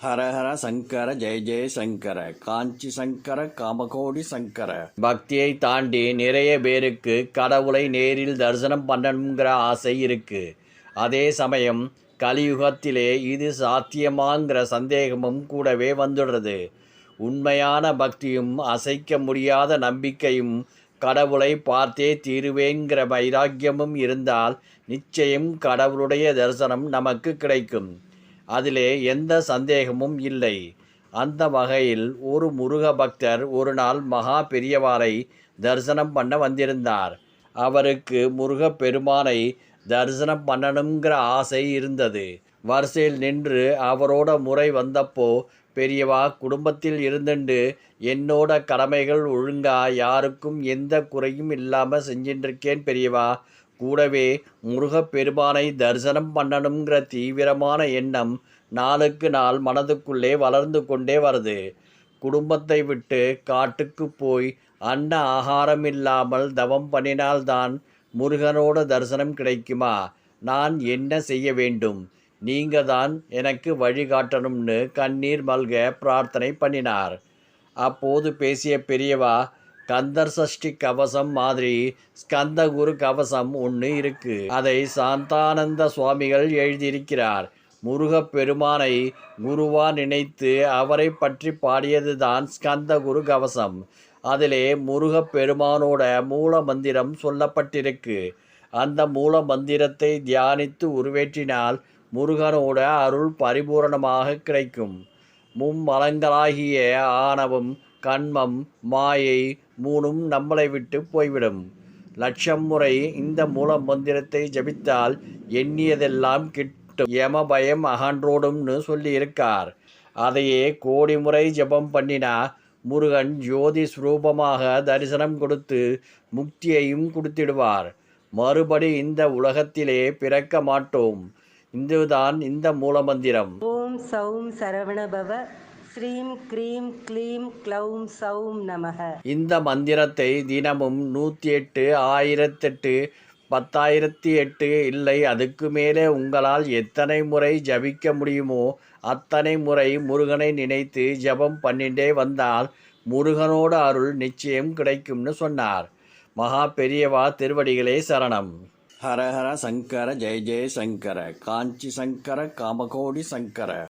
ஹரஹர சங்கர ஜெய ஜெய சங்கர காஞ்சி சங்கர காமகோடி சங்கர. பக்தியை தாண்டி நிறைய பேருக்கு கடவுளை நேரில் தரிசனம் பண்ணணுங்கிற ஆசை இருக்கு. அதே சமயம் கலியுகத்திலே இது சாத்தியமாங்கிற சந்தேகமும் கூடவே வந்துடுறது. உண்மையான பக்தியும் அசைக்க முடியாத நம்பிக்கையும் கடவுளை பார்த்தே தீருவேங்கிற வைராக்கியமும் இருந்தால் நிச்சயம் கடவுளுடைய தரிசனம் நமக்கு கிடைக்கும். அதிலே எந்த சந்தேகமும் இல்லை. அந்த வகையில் ஒரு முருக பக்தர் ஒரு நாள் மகா பெரியவாரை தரிசனம் பண்ண வந்திருந்தார். அவருக்கு முருகப் பெருமானை தரிசனம் பண்ணணுங்கிற ஆசை இருந்தது. வரிசையில் நின்று அவரோட முறை வந்தப்போ, பெரியவா, குடும்பத்தில் இருந்துண்டு என்னோட கடமைகள் ஒழுங்கா யாருக்கும் எந்த குறையும் இல்லாமல் செஞ்சின்றிருக்கேன் பெரியவா. கூடவே முருகப் பெருமானை தரிசனம் பண்ணணுங்கிற தீவிரமான எண்ணம் நாளுக்கு நாள் மனதுக்குள்ளே வளர்ந்து கொண்டே வருது. குடும்பத்தை விட்டு காட்டுக்கு போய் அன்ன ஆகாரம் இல்லாமல் தவம் பண்ணினால்தான் முருகனோட தரிசனம் கிடைக்குமா? நான் என்ன செய்ய வேண்டும்? நீங்க தான் எனக்கு வழிகாட்டணும்னு கண்ணீர் மல்க பிரார்த்தனை பண்ணினார். அப்போது பேசிய பெரியவா, கந்தர் சஷ்டி கவசம் மாதிரி ஸ்கந்தகுரு கவசம் ஒன்று இருக்கு. அதை சாந்தானந்த சுவாமிகள் எழுதியிருக்கிறார். முருகப் பெருமானை குருவா நினைத்து அவரை பற்றி பாடியதுதான் ஸ்கந்தகுரு கவசம். அதிலே முருகப் பெருமானோட மூல மந்திரம் சொல்லப்பட்டிருக்கு. அந்த மூல மந்திரத்தை தியானித்து உருவேற்றினால் முருகனோட அருள் பரிபூரணமாக கிடைக்கும். மும்மலங்களாகிய ஆணவம், கண்மம், மாயை மூணும் நம்மளை விட்டு போய்விடும். லட்சம் முறை இந்த மூல மந்திரத்தை ஜபித்தால் எண்ணியதெல்லாம் கிட்டும், யம பயம் அகன்றோடும்னு சொல்லியிருக்கார். அதையே கோடி முறை ஜபம் பண்ணினா முருகன் ஜோதி ஸ்வரூபமாக தரிசனம் கொடுத்து முக்தியையும் கொடுத்திடுவார். மறுபடி இந்த உலகத்திலே பிறக்க மாட்டோம். இதுதான் இந்த மூலமந்திரம். ஓம் சௌம் சரவணபவ ஸ்ரீம் க்ரீம் க்ளீம் க்ளௌம் சௌம் நமக. இந்த மந்திரத்தை தினமும் 108, 1008, 10,008 இல்லை அதுக்கு மேலே உங்களால் எத்தனை முறை ஜபிக்க முடியுமோ அத்தனை முறை முருகனை நினைத்து ஜபம் பண்ணிட்டே வந்தால் முருகனோட அருள் நிச்சயம் கிடைக்கும்னு சொன்னார். மகா பெரியவா திருவடிகளே சரணம். ஹரஹர சங்கர ஜெய ஜெய சங்கர காஞ்சி சங்கர காமகோடி சங்கர.